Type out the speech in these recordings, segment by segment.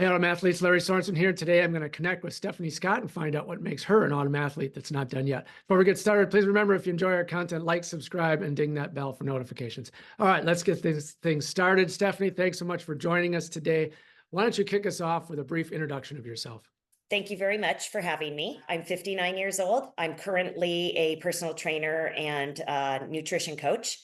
Hey, Autumn Athletes, Larry Sorensen here. Today I'm going to connect with Stephanie Scott and find out what makes her an Autumn Athlete that's not done yet. Before we get started, please remember, if you enjoy our content, like, subscribe, and ding that bell for notifications. All right, let's get this thing started. Stephanie, thanks so much for joining us today. Why don't you kick us off with a brief introduction of yourself? Thank you very much for having me. I'm 59 years old. I'm currently a personal trainer and nutrition coach.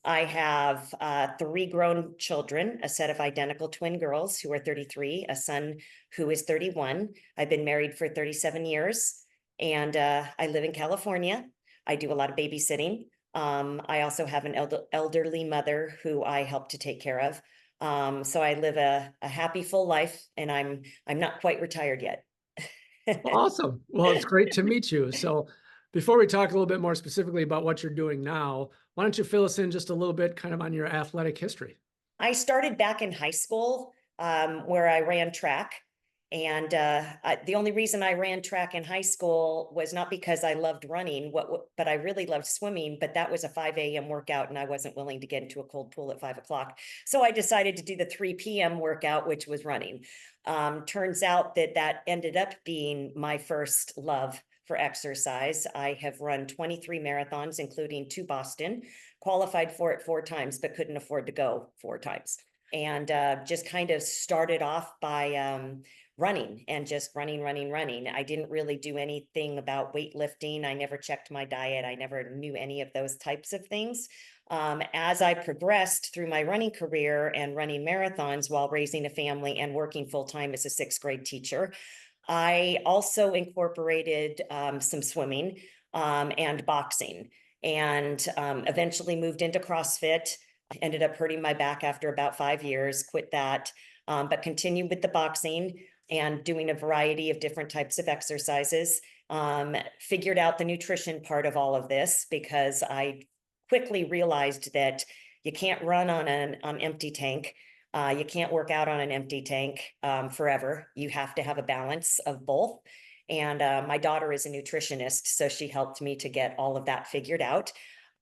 I have three grown children, a set of identical twin girls who are 33, a son who is 31. I've been married for 37 years, and I live in California. I do a lot of babysitting. I also have an elderly mother who I help to take care of. So I live a happy, full life, and I'm not quite retired yet. Awesome. Well, it's great to meet you. So before we talk a little bit more specifically about what you're doing now, why don't you fill us in just a little bit kind of on your athletic history? I started back in high school, where I ran track. And the only reason I ran track in high school was not because I loved running, but I really loved swimming. But that was a 5 a.m. workout, and I wasn't willing to get into a cold pool at 5 o'clock. So I decided to do the 3 p.m. workout, which was running. Turns out that ended up being my first love for exercise. I have run 23 marathons, including 2 Boston, qualified for it 4 times, but couldn't afford to go 4 times. And just kind of started off by running and just running. I didn't really do anything about weightlifting. I never checked my diet. I never knew any of those types of things. As I progressed through my running career and running marathons while raising a family and working full-time as a 6th grade teacher, I also incorporated some swimming and boxing, and eventually moved into CrossFit. Ended up hurting my back after about 5 years, quit that, but continued with the boxing and doing a variety of different types of exercises. Figured out the nutrition part of all of this because I quickly realized that you can't run on an empty tank. You can't work out on an empty tank forever. You have to have a balance of both. And my daughter is a nutritionist, so she helped me to get all of that figured out.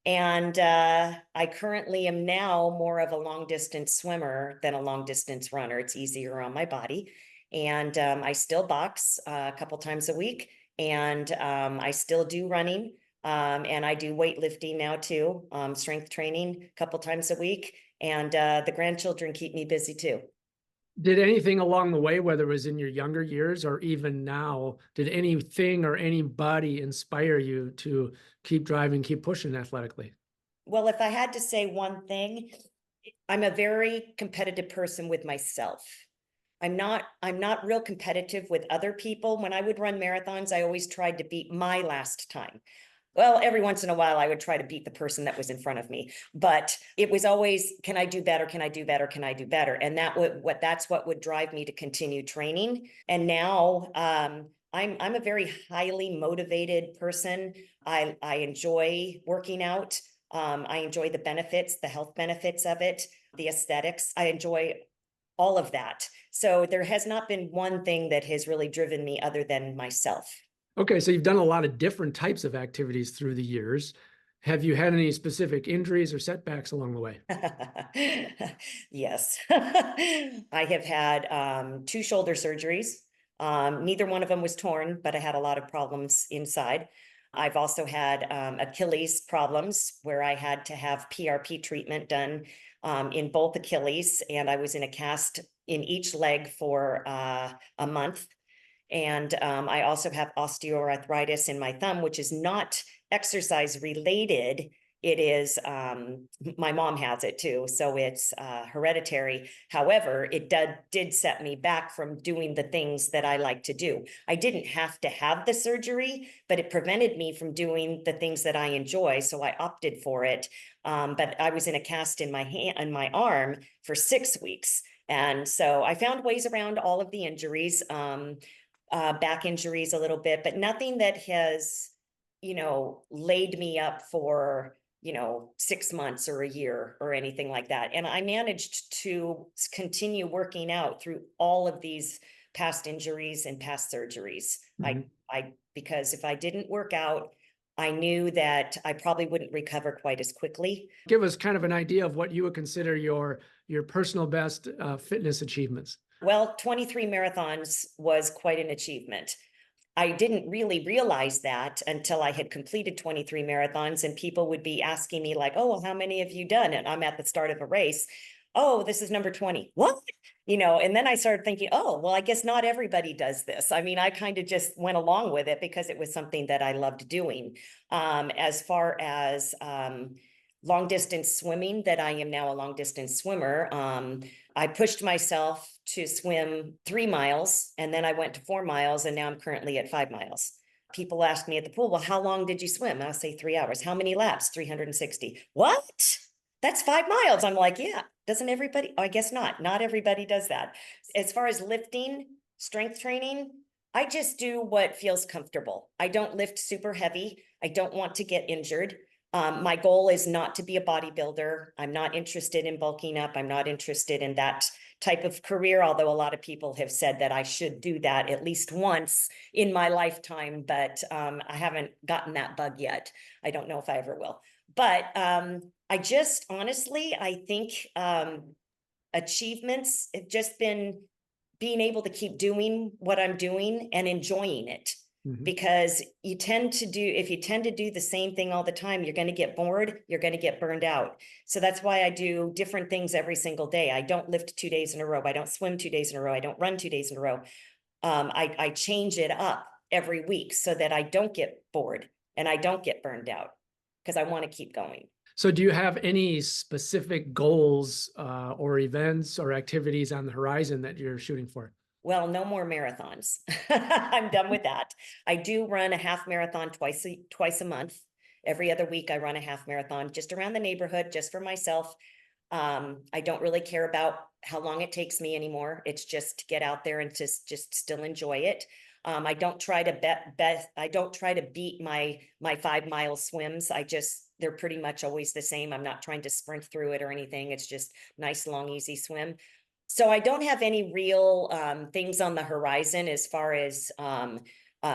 And I currently am now more of a long distance swimmer than a long distance runner. It's easier on my body. And I still box a couple times a week, and I still do running. And I do weightlifting now too, strength training a couple times a week. And the grandchildren keep me busy too. Did anything along the way, whether it was in your younger years or even now, did anything or anybody inspire you to keep driving, keep pushing athletically? Well, if I had to say one thing, I'm a very competitive person with myself. I'm not real competitive with other people. When I would run marathons, I always tried to beat my last time. Well, every once in a while, I would try to beat the person that was in front of me, but it was always, can I do better? Can I do better? Can I do better? And that's what would drive me to continue training. And now, I'm a very highly motivated person. I enjoy working out. I enjoy the benefits, the health benefits of it, the aesthetics. I enjoy all of that. So there has not been one thing that has really driven me other than myself. Okay, so you've done a lot of different types of activities through the years. Have you had any specific injuries or setbacks along the way? Yes. I have had 2 shoulder surgeries. Neither one of them was torn, but I had a lot of problems inside. I've also had Achilles problems where I had to have PRP treatment done in both Achilles, and I was in a cast in each leg for a month. And I also have osteoarthritis in my thumb, which is not exercise related. It is, my mom has it too, so it's hereditary. However, it did set me back from doing the things that I like to do. I didn't have to have the surgery, but it prevented me from doing the things that I enjoy, so I opted for it. But I was in a cast in my hand, in my arm, for 6 weeks. And so I found ways around all of the injuries. Back injuries a little bit, but nothing that has, laid me up for, 6 months or a year or anything like that. And I managed to continue working out through all of these past injuries and past surgeries. Mhm. Because if I didn't work out, I knew that I probably wouldn't recover quite as quickly. Give us kind of an idea of what you would consider your personal best fitness achievements. Well, 23 marathons was quite an achievement. I didn't really realize that until I had completed 23 marathons, and people would be asking me like, oh, well, how many have you done? And I'm at the start of a race. Oh, this is number 20. What? And then I started thinking, oh, well, I guess not everybody does this. I mean, I kind of just went along with it because it was something that I loved doing. As far as long distance swimming, that I am now a long distance swimmer. I pushed myself to swim 3 miles, and then I went to 4 miles, and now I'm currently at 5 miles. People ask me at the pool, well, how long did you swim? And I'll say 3 hours. How many laps? 360. What? That's 5 miles. I'm like, yeah, doesn't everybody? Oh, I guess not. Not everybody does that. As far as lifting, strength training, I just do what feels comfortable. I don't lift super heavy. I don't want to get injured. My goal is not to be a bodybuilder. I'm not interested in bulking up. I'm not interested in that type of career, although a lot of people have said that I should do that at least once in my lifetime, but I haven't gotten that bug yet. I don't know if I ever will. But I just honestly, I think achievements have just been being able to keep doing what I'm doing and enjoying it. Because if you tend to do the same thing all the time, you're going to get bored, you're going to get burned out. So that's why I do different things every single day. I don't lift 2 days in a row. I don't swim 2 days in a row. I don't run 2 days in a row. I change it up every week so that I don't get bored and I don't get burned out because I want to keep going. So do you have any specific goals or events or activities on the horizon that you're shooting for? Well, no more marathons. I'm done with that. I do run a half marathon twice a month. Every other week I run a half marathon just around the neighborhood, just for myself. I don't really care about how long it takes me anymore. It's just to get out there and just still enjoy it. I don't try to I don't try to beat my 5 mile swims. They're pretty much always the same. I'm not trying to sprint through it or anything. It's just nice, long, easy swim. So I don't have any real things on the horizon as far as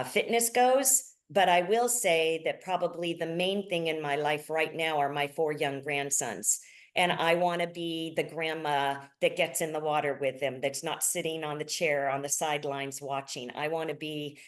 fitness goes, but I will say that probably the main thing in my life right now are my 4 young grandsons. And I want to be the grandma that gets in the water with them, that's not sitting on the chair on the sidelines watching. I want to be,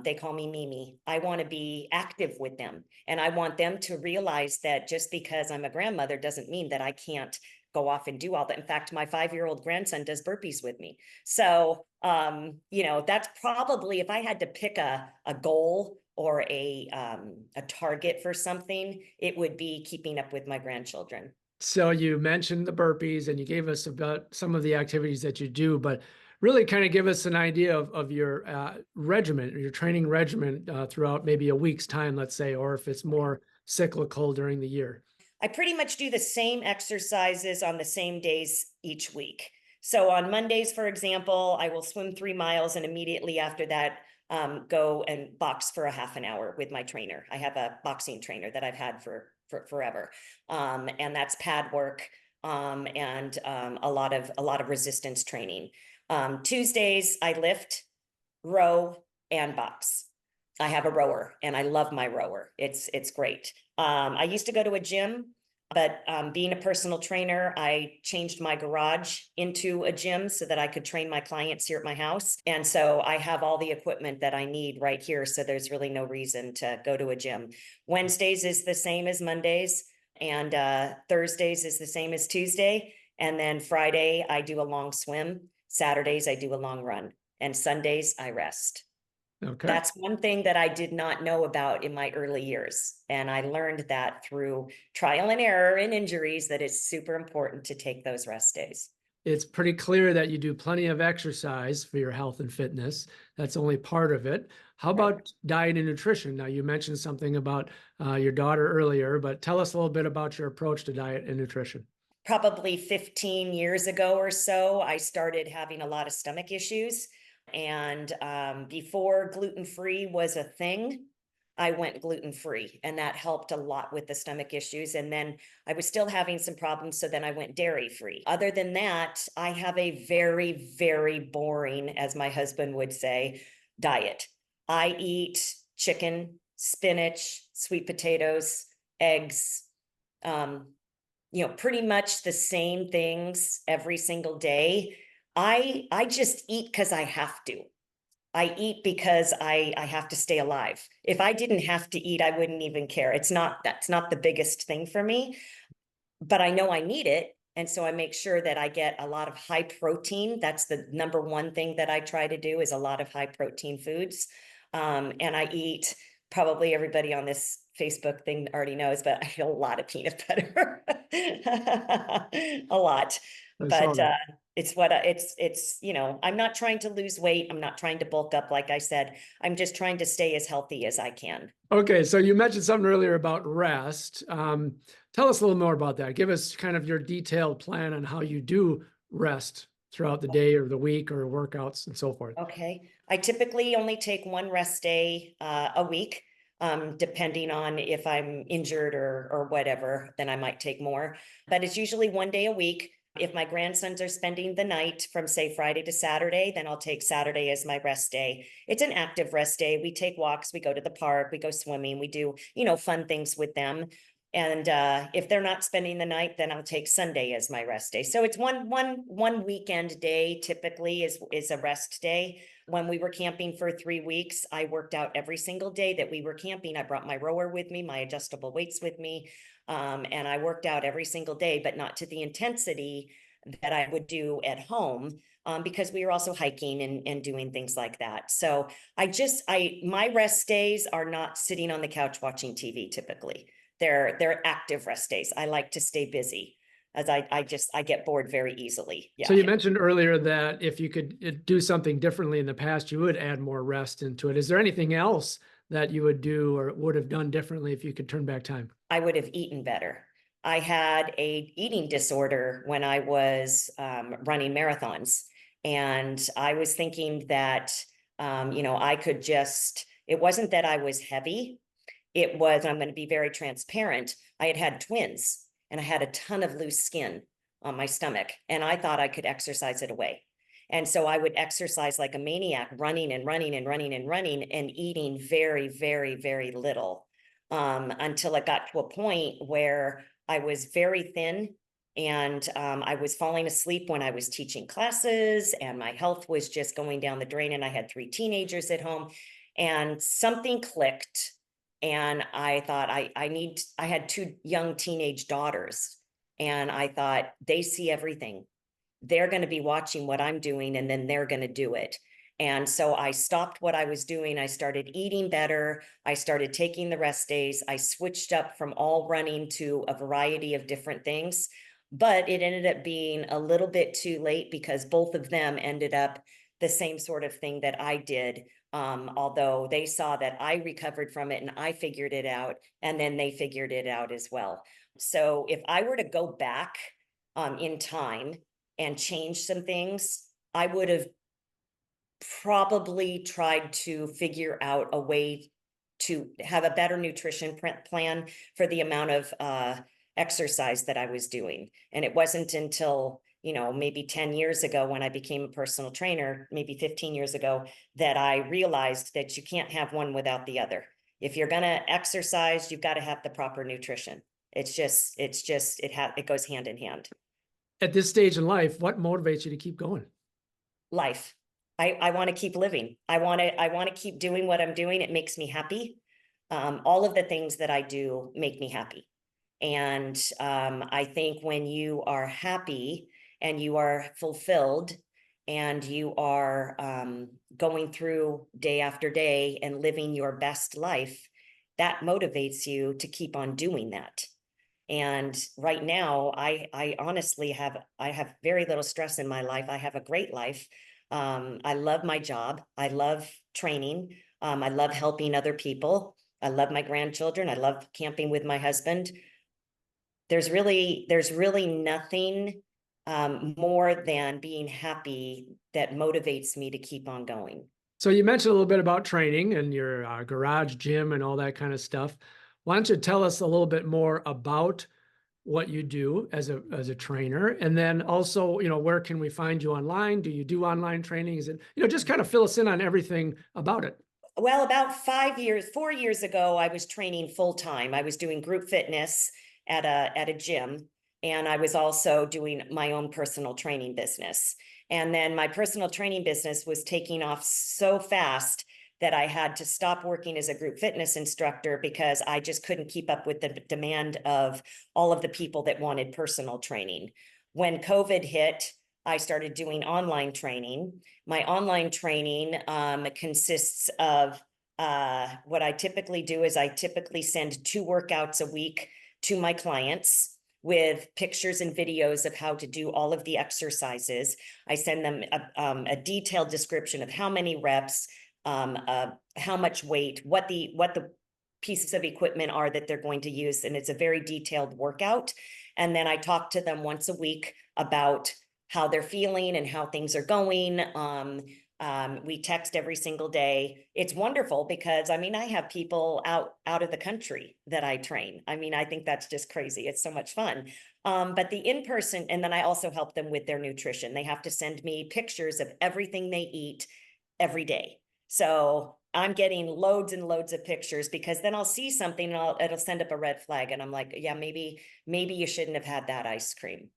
they call me Mimi. I want to be active with them. And I want them to realize that just because I'm a grandmother doesn't mean that I can't go off and do all that. In fact, my 5-year-old grandson does burpees with me. So, that's probably, if I had to pick a goal or a target for something, it would be keeping up with my grandchildren. So you mentioned the burpees and you gave us about some of the activities that you do, but really kind of give us an idea of your regimen, or your training regimen throughout maybe a week's time, let's say, or if it's more cyclical during the year. I pretty much do the same exercises on the same days each week. So on Mondays, for example, I will swim 3 miles and immediately after that, go and box for a half an hour with my trainer. I have a boxing trainer that I've had for forever. And that's pad work and a lot of resistance training. Tuesdays, I lift, row, and box. I have a rower and I love my rower. It's great. I used to go to a gym, but being a personal trainer, I changed my garage into a gym so that I could train my clients here at my house. And so I have all the equipment that I need right here. So there's really no reason to go to a gym. Wednesdays is the same as Mondays, and Thursdays is the same as Tuesday. And then Friday, I do a long swim. Saturdays, I do a long run. And Sundays, I rest. Okay. That's one thing that I did not know about in my early years. And I learned that through trial and error and injuries, that it's super important to take those rest days. It's pretty clear that you do plenty of exercise for your health and fitness. That's only part of it. How about diet and nutrition? Now, you mentioned something about your daughter earlier, but tell us a little bit about your approach to diet and nutrition. Probably 15 years ago or so, I started having a lot of stomach issues. And before gluten-free was a thing, I went gluten-free, and that helped a lot with the stomach issues. And then I was still having some problems, so then I went dairy-free. Other than that, I have a very, very boring, as my husband would say, diet. I eat chicken, spinach, sweet potatoes, eggs, pretty much the same things every single day. I just eat because I have to. I eat because I have to stay alive. If I didn't have to eat, I wouldn't even care. That's not the biggest thing for me, but I know I need it. And so I make sure that I get a lot of high protein. That's the number one thing that I try to do, is a lot of high protein foods. And I eat, probably everybody on this Facebook thing already knows, but I eat a lot of peanut butter. A lot. I saw But that. it's, I'm not trying to lose weight. I'm not trying to bulk up, like I said. I'm just trying to stay as healthy as I can. Okay, so you mentioned something earlier about rest. Tell us a little more about that. Give us kind of your detailed plan on how you do rest throughout the day or the week or workouts and so forth. Okay, I typically only take one rest day a week, depending on if I'm injured or whatever, then I might take more. But it's usually one day a week. If my grandsons are spending the night from, say, Friday to Saturday, then I'll take Saturday as my rest day. It's an active rest day. We take walks, we go to the park, we go swimming, we do, fun things with them. And if they're not spending the night, then I'll take Sunday as my rest day. So it's one weekend day typically is a rest day. When we were camping for 3 weeks, I worked out every single day that we were camping. I brought my rower with me, my adjustable weights with me, and I worked out every single day, but not to the intensity that I would do at home. Because we were also hiking and doing things like that. So my rest days are not sitting on the couch watching TV typically. They're active rest days. I like to stay busy, as I get bored very easily. So Yeah. you mentioned earlier that if you could do something differently in the past, you would add more rest into it. Is there anything else that you would do or would have done differently if you could turn back time? I would have eaten better. I had a eating disorder when I was running marathons, and I was thinking that I could just. It wasn't that I was heavy. It was. I'm going to be very transparent. I had twins, and I had a ton of loose skin on my stomach, and I thought I could exercise it away. And so I would exercise like a maniac, running and running and running and running and eating very, very, very little, until it got to a point where I was very thin, and I was falling asleep when I was teaching classes, and my health was just going down the drain. And I had 3 teenagers at home, and something clicked. And I thought I had 2 young teenage daughters, and I thought, they see everything. They're going to be watching what I'm doing, and then they're going to do it. And so I stopped what I was doing. I started eating better. I started taking the rest days. I switched up from all running to a variety of different things, but it ended up being a little bit too late because both of them ended up the same sort of thing that I did. Although they saw that I recovered from it and I figured it out, and then they figured it out as well. So if I were to go back in time and change some things, I would have probably tried to figure out a way to have a better nutrition plan for the amount of exercise that I was doing. And it wasn't until, maybe 10 years ago when I became a personal trainer, maybe 15 years ago, that I realized that you can't have one without the other. If you're going to exercise, you've got to have the proper nutrition. It goes hand in hand. At this stage in life, what motivates you to keep going? Life. I want to keep living. I want to keep doing what I'm doing. It makes me happy. All of the things that I do make me happy. And I think when you are happy and you are fulfilled and you are going through day after day and living your best life, that motivates you to keep on doing that. And right now, I honestly have very little stress in my life. I have a great life. I love my job. I love training. I love helping other people. I love my grandchildren. I love camping with my husband. There's really nothing more than being happy that motivates me to keep on going. So you mentioned a little bit about training and your garage gym and all that kind of stuff. Why don't you tell us a little bit more about what you do as a trainer, and then also, where can we find you online? Do you do online trainings? And just kind of fill us in on everything about it. Well, about 4 years ago, I was training full time. I was doing group fitness at a gym, and I was also doing my own personal training business. And then my personal training business was taking off so fast that I had to stop working as a group fitness instructor because I just couldn't keep up with the demand of all of the people that wanted personal training. When COVID hit, I started doing online training. My online training consists of what I typically do is I typically send 2 workouts a week to my clients with pictures and videos of how to do all of the exercises. I send them a detailed description of how many reps, how much weight, what the pieces of equipment are that they're going to use. And it's a very detailed workout. And then I talk to them once a week about how they're feeling and how things are going. We text every single day. It's wonderful because I mean, I have people out of the country that I train. I mean, I think that's just crazy. It's so much fun. But the in-person, and then I also help them with their nutrition. They have to send me pictures of everything they eat every day. So I'm getting loads and loads of pictures because then I'll see something and it'll send up a red flag. And I'm like, yeah, maybe you shouldn't have had that ice cream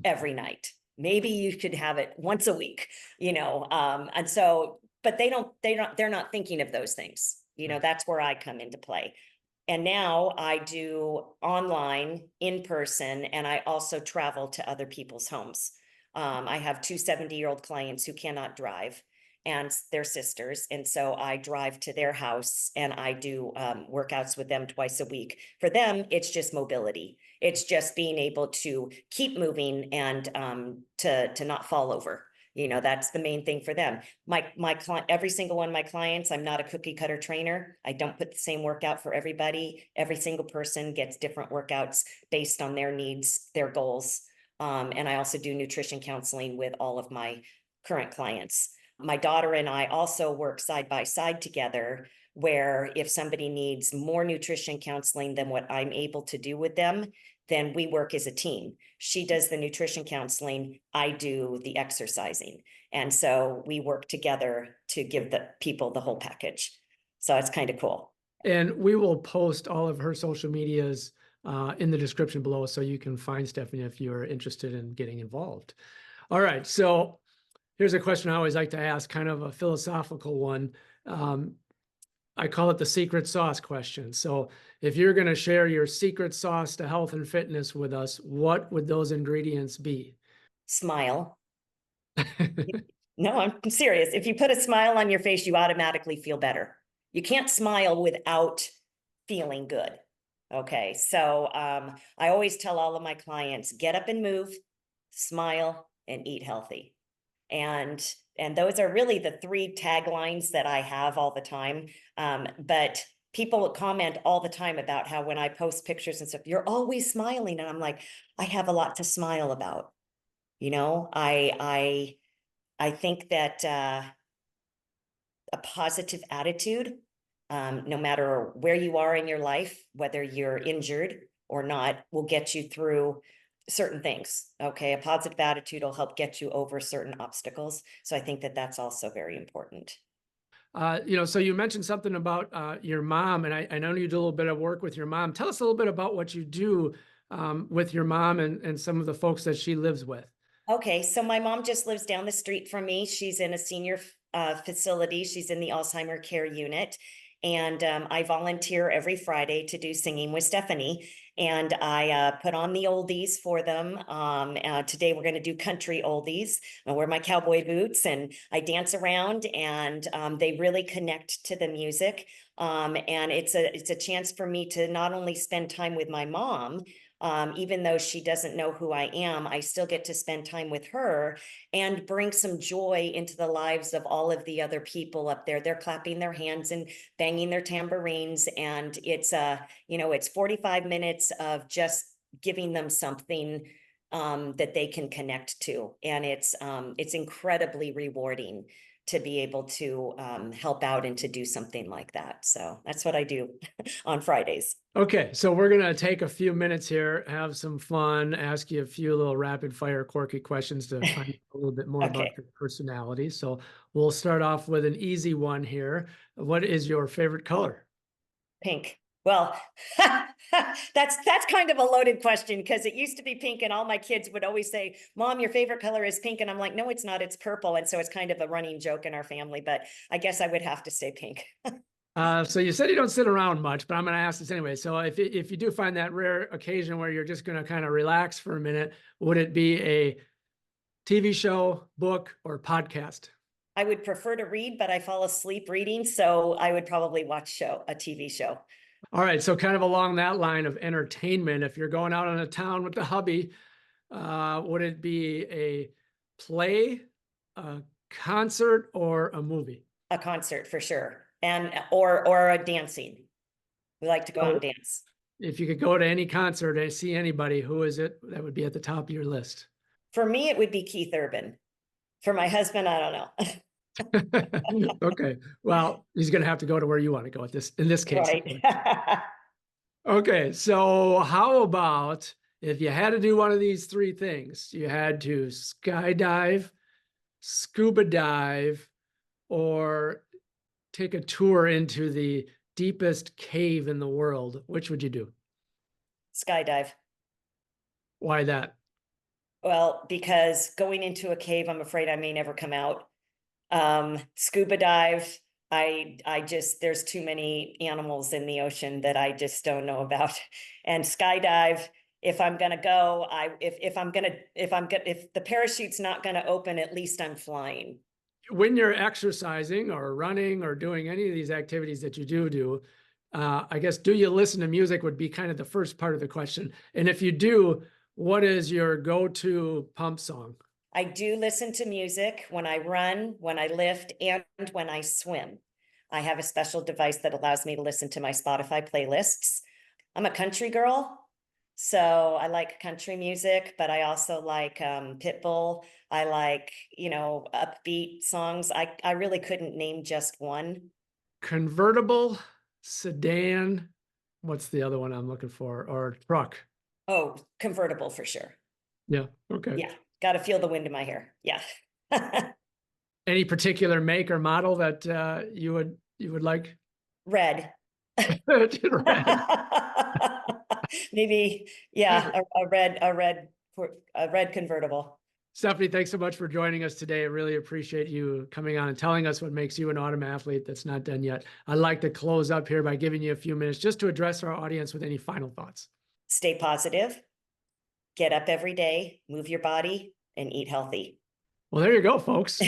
every night. Maybe you could have it once a week, and so, but they're not thinking of those things. That's where I come into play. And now I do online, in person, and I also travel to other people's homes. I have 2 70-year-old clients who cannot drive and their sisters. And so I drive to their house and I do workouts with them twice a week. For them, it's just mobility. It's just being able to keep moving and to not fall over. That's the main thing for them. My client, every single one of my clients, I'm not a cookie cutter trainer. I don't put the same workout for everybody. Every single person gets different workouts based on their needs, their goals. And I also do nutrition counseling with all of my current clients. My daughter and I also work side by side together, where if somebody needs more nutrition counseling than what I'm able to do with them, then we work as a team. She does the nutrition counseling, I do the exercising. And so we work together to give the people the whole package. So it's kind of cool. And we will post all of her social medias in the description below so you can find Stephanie if you're interested in getting involved. All right, so here's a question I always like to ask, kind of a philosophical one. I call it the secret sauce question. So if you're going to share your secret sauce to health and fitness with us, what would those ingredients be? Smile. No, I'm serious. If you put a smile on your face, you automatically feel better. You can't smile without feeling good. Okay. So I always tell all of my clients, get up and move, smile, and eat healthy. And those are really the 3 taglines that I have all the time. But people comment all the time about how when I post pictures and stuff, you're always smiling. And I'm like, I have a lot to smile about. I think that a positive attitude, no matter where you are in your life, whether you're injured or not, will get you through certain things. Okay. A positive attitude will help get you over certain obstacles. So I think that that's also very important. So you mentioned something about your mom, and I know you do a little bit of work with your mom. Tell us a little bit about what you do with your mom and some of the folks that she lives with. Okay. So my mom just lives down the street from me. She's in a senior facility. She's in the Alzheimer care unit. And I volunteer every Friday to do Singing with Stephanie. And I put on the oldies for them. Today we're going to do country oldies. I wear my cowboy boots and I dance around, and they really connect to the music. And it's a chance for me to not only spend time with my mom, even though she doesn't know who I am, I still get to spend time with her and bring some joy into the lives of all of the other people up there. They're clapping their hands and banging their tambourines. And it's 45 minutes of just giving them something that they can connect to. And it's incredibly rewarding to be able to help out and to do something like that. So that's what I do on Fridays. Okay, so we're going to take a few minutes here, have some fun, ask you a few little rapid fire quirky questions to find out a little bit more Okay. about your personality. So we'll start off with an easy one here. What is your favorite color? Pink. Well, that's kind of a loaded question because it used to be pink and all my kids would always say, Mom, your favorite color is pink. And I'm like, no, it's not, it's purple. And so it's kind of a running joke in our family, but I guess I would have to say pink. So you said you don't sit around much, but I'm going to ask this anyway. So if you do find that rare occasion where you're just going to kind of relax for a minute, would it be a TV show, book, or podcast? I would prefer to read, but I fall asleep reading. So I would probably watch a TV show. All right. So kind of along that line of entertainment, if you're going out on a town with the hubby, would it be a play, a concert, or a movie? A concert for sure. And or a dancing. We like to go out and dance. If you could go to any concert and see anybody, who is it that would be at the top of your list? For me, it would be Keith Urban. For my husband, I don't know. Okay. Well, he's going to have to go to where you want to go in this case. Right. Okay. So how about if you had to do one of these three things, you had to skydive, scuba dive, or take a tour into the deepest cave in the world, which would you do? Skydive. Why that? Well, because going into a cave, I'm afraid I may never come out. Scuba dive, I just, there's too many animals in the ocean that I just don't know about. And skydive, if I'm gonna go, if the parachute's not gonna open, at least I'm flying. When you're exercising or running or doing any of these activities that you do, I guess, do you listen to music would be kind of the first part of the question. And if you do, what is your go-to pump song? I do listen to music when I run, when I lift, and when I swim. I have a special device that allows me to listen to my Spotify playlists. I'm a country girl, so I like country music, but I also like Pitbull. I like, upbeat songs. I really couldn't name just one. Convertible, sedan, what's the other one I'm looking for? Or truck? Oh, convertible for sure. Yeah. Okay. Yeah. Got to feel the wind in my hair. Yeah. Any particular make or model that you would like? Red. Red. Maybe, yeah, a red convertible. Stephanie, thanks so much for joining us today. I really appreciate you coming on and telling us what makes you an Autumn athlete that's not done yet. I'd like to close up here by giving you a few minutes just to address our audience with any final thoughts. Stay positive, get up every day, move your body, and eat healthy. Well, there you go, folks.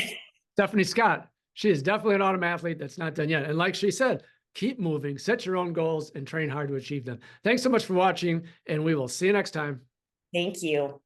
Stephanie Scott, she is definitely an Autumn athlete that's not done yet. And like she said, keep moving, set your own goals, and train hard to achieve them. Thanks so much for watching, and we will see you next time. Thank you.